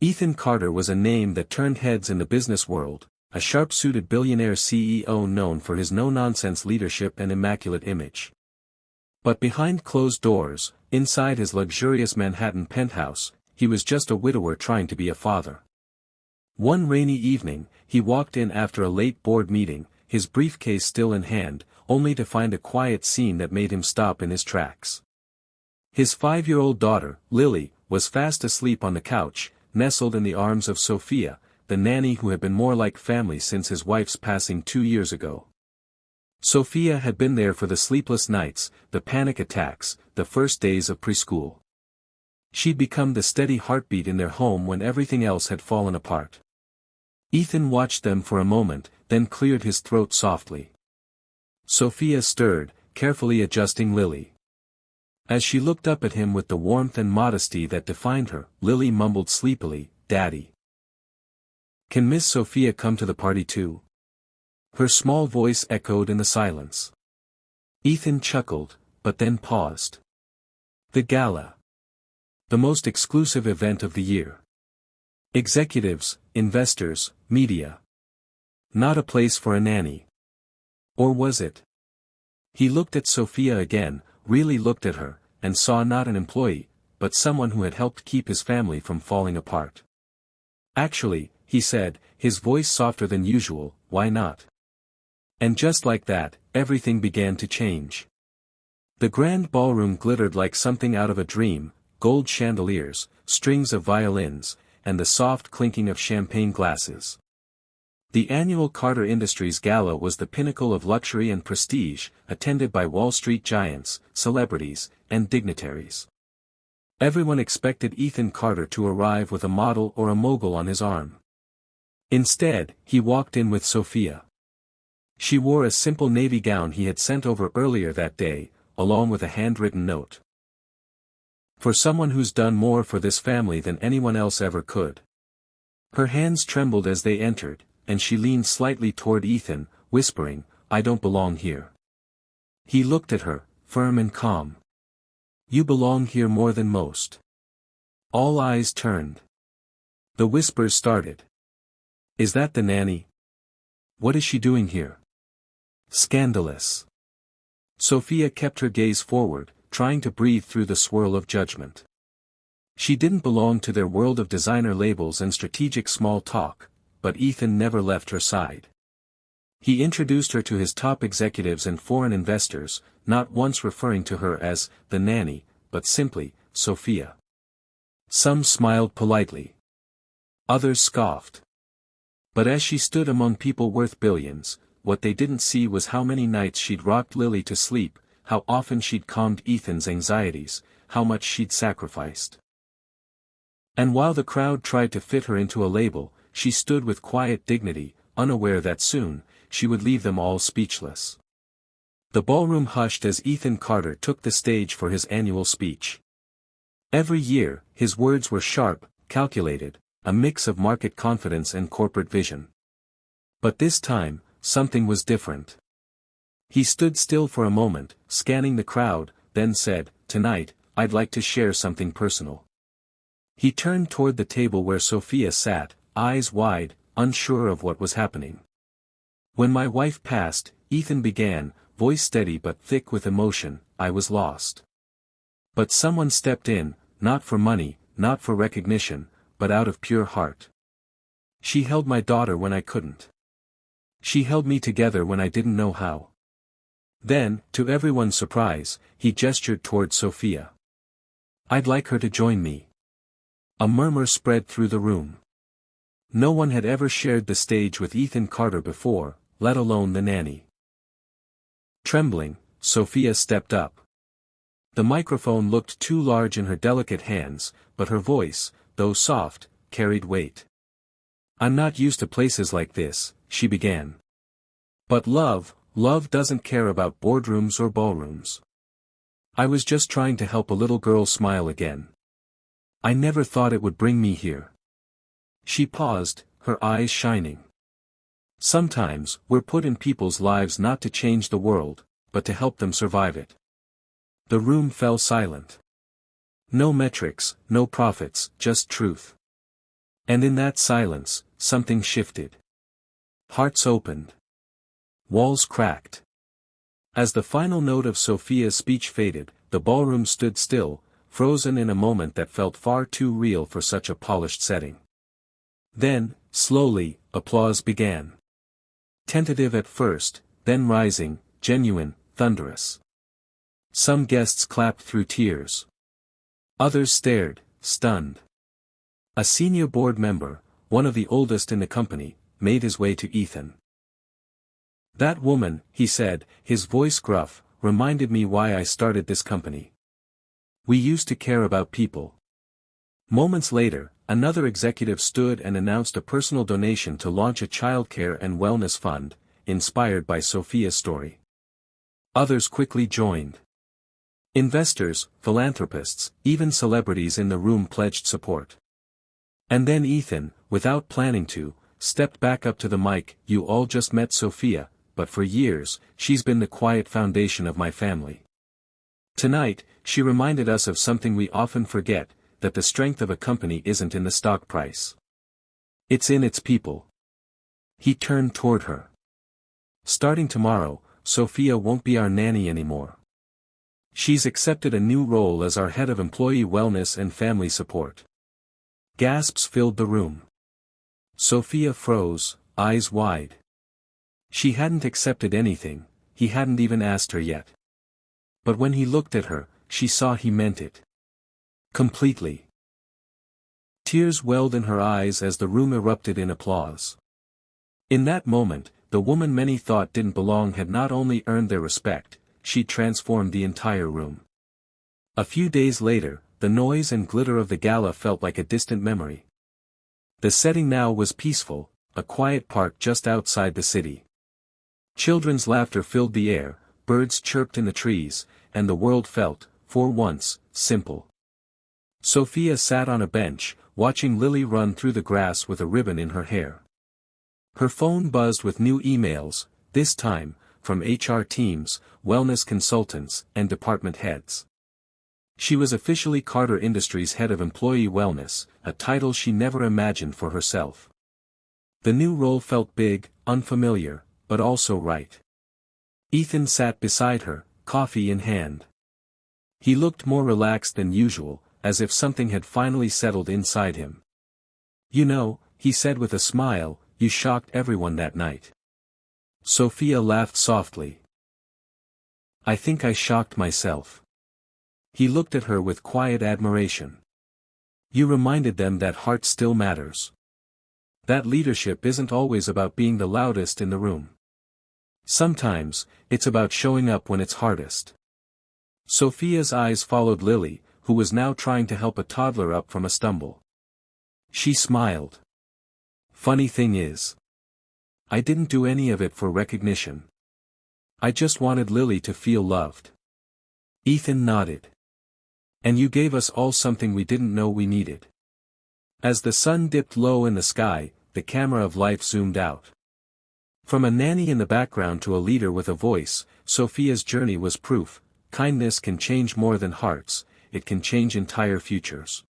Ethan Carter was a name that turned heads in the business world, a sharp-suited billionaire CEO known for his no-nonsense leadership and immaculate image. But behind closed doors, inside his luxurious Manhattan penthouse, he was just a widower trying to be a father. One rainy evening, he walked in after a late board meeting, his briefcase still in hand, only to find a quiet scene that made him stop in his tracks. His 5-year-old daughter, Lily, was fast asleep on the couch, nestled in the arms of Sophia, the nanny who had been more like family since his wife's passing 2 years ago. Sophia had been there for the sleepless nights, the panic attacks, the first days of preschool. She'd become the steady heartbeat in their home when everything else had fallen apart. Ethan watched them for a moment, then cleared his throat softly. Sophia stirred, carefully adjusting Lily. As she looked up at him with the warmth and modesty that defined her, Lily mumbled sleepily, "Daddy. Can Miss Sophia come to the party too?" Her small voice echoed in the silence. Ethan chuckled, but then paused. The gala. The most exclusive event of the year. Executives, investors, media. Not a place for a nanny. Or was it? He looked at Sophia again, really looked at her, and saw not an employee, but someone who had helped keep his family from falling apart. "Actually," he said, his voice softer than usual, "why not?" And just like that, everything began to change. The grand ballroom glittered like something out of a dream, gold chandeliers, strings of violins, and the soft clinking of champagne glasses. The annual Carter Industries Gala was the pinnacle of luxury and prestige, attended by Wall Street giants, celebrities, and dignitaries. Everyone expected Ethan Carter to arrive with a model or a mogul on his arm. Instead, he walked in with Sophia. She wore a simple navy gown he had sent over earlier that day, along with a handwritten note. "For someone who's done more for this family than anyone else ever could." Her hands trembled as they entered, and she leaned slightly toward Ethan, whispering, "I don't belong here." He looked at her, firm and calm. "You belong here more than most." All eyes turned. The whispers started. "Is that the nanny? What is she doing here? Scandalous." Sophia kept her gaze forward, trying to breathe through the swirl of judgment. She didn't belong to their world of designer labels and strategic small talk, but Ethan never left her side. He introduced her to his top executives and foreign investors, not once referring to her as the nanny, but simply Sophia. Some smiled politely. Others scoffed. But as she stood among people worth billions, what they didn't see was how many nights she'd rocked Lily to sleep, how often she'd calmed Ethan's anxieties, how much she'd sacrificed. And while the crowd tried to fit her into a label, she stood with quiet dignity, unaware that soon, she would leave them all speechless. The ballroom hushed as Ethan Carter took the stage for his annual speech. Every year, his words were sharp, calculated, a mix of market confidence and corporate vision. But this time, something was different. He stood still for a moment, scanning the crowd, then said, "Tonight, I'd like to share something personal." He turned toward the table where Sophia sat, eyes wide, unsure of what was happening. "When my wife passed," Ethan began, voice steady but thick with emotion, "I was lost. But someone stepped in, not for money, not for recognition, but out of pure heart. She held my daughter when I couldn't. She held me together when I didn't know how." Then, to everyone's surprise, he gestured toward Sophia. "I'd like her to join me." A murmur spread through the room. No one had ever shared the stage with Ethan Carter before, let alone the nanny. Trembling, Sophia stepped up. The microphone looked too large in her delicate hands, but her voice, though soft, carried weight. "I'm not used to places like this," she began. "But love doesn't care about boardrooms or ballrooms. I was just trying to help a little girl smile again. I never thought it would bring me here." She paused, her eyes shining. "Sometimes, we're put in people's lives not to change the world, but to help them survive it." The room fell silent. No metrics, no profits, just truth. And in that silence, something shifted. Hearts opened. Walls cracked. As the final note of Sophia's speech faded, the ballroom stood still, frozen in a moment that felt far too real for such a polished setting. Then, slowly, applause began. Tentative at first, then rising, genuine, thunderous. Some guests clapped through tears. Others stared, stunned. A senior board member, one of the oldest in the company, made his way to Ethan. "That woman," he said, his voice gruff, "reminded me why I started this company. We used to care about people." Moments later, another executive stood and announced a personal donation to launch a childcare and wellness fund, inspired by Sophia's story. Others quickly joined. Investors, philanthropists, even celebrities in the room pledged support. And then Ethan, without planning to, stepped back up to the mic. "You all just met Sophia, but for years, she's been the quiet foundation of my family. Tonight, she reminded us of something we often forget, that the strength of a company isn't in the stock price. It's in its people." He turned toward her. "Starting tomorrow, Sophia won't be our nanny anymore. She's accepted a new role as our head of employee wellness and family support." Gasps filled the room. Sophia froze, eyes wide. She hadn't accepted anything, he hadn't even asked her yet. But when he looked at her, she saw he meant it. Completely. Tears welled in her eyes as the room erupted in applause. In that moment, the woman many thought didn't belong had not only earned their respect, she transformed the entire room. A few days later, the noise and glitter of the gala felt like a distant memory. The setting now was peaceful, a quiet park just outside the city. Children's laughter filled the air, birds chirped in the trees, and the world felt, for once, simple. Sophia sat on a bench, watching Lily run through the grass with a ribbon in her hair. Her phone buzzed with new emails, this time, from HR teams, wellness consultants, and department heads. She was officially Carter Industries' head of employee wellness, a title she never imagined for herself. The new role felt big, unfamiliar, but also right. Ethan sat beside her, coffee in hand. He looked more relaxed than usual, as if something had finally settled inside him. "You know," he said with a smile, "you shocked everyone that night." Sophia laughed softly. "I think I shocked myself." He looked at her with quiet admiration. "You reminded them that heart still matters. That leadership isn't always about being the loudest in the room. Sometimes, it's about showing up when it's hardest." Sophia's eyes followed Lily, who was now trying to help a toddler up from a stumble. She smiled. "Funny thing is, I didn't do any of it for recognition. I just wanted Lily to feel loved." Ethan nodded. "And you gave us all something we didn't know we needed." As the sun dipped low in the sky, the camera of life zoomed out. From a nanny in the background to a leader with a voice, Sophia's journey was proof: kindness can change more than hearts, it can change entire futures.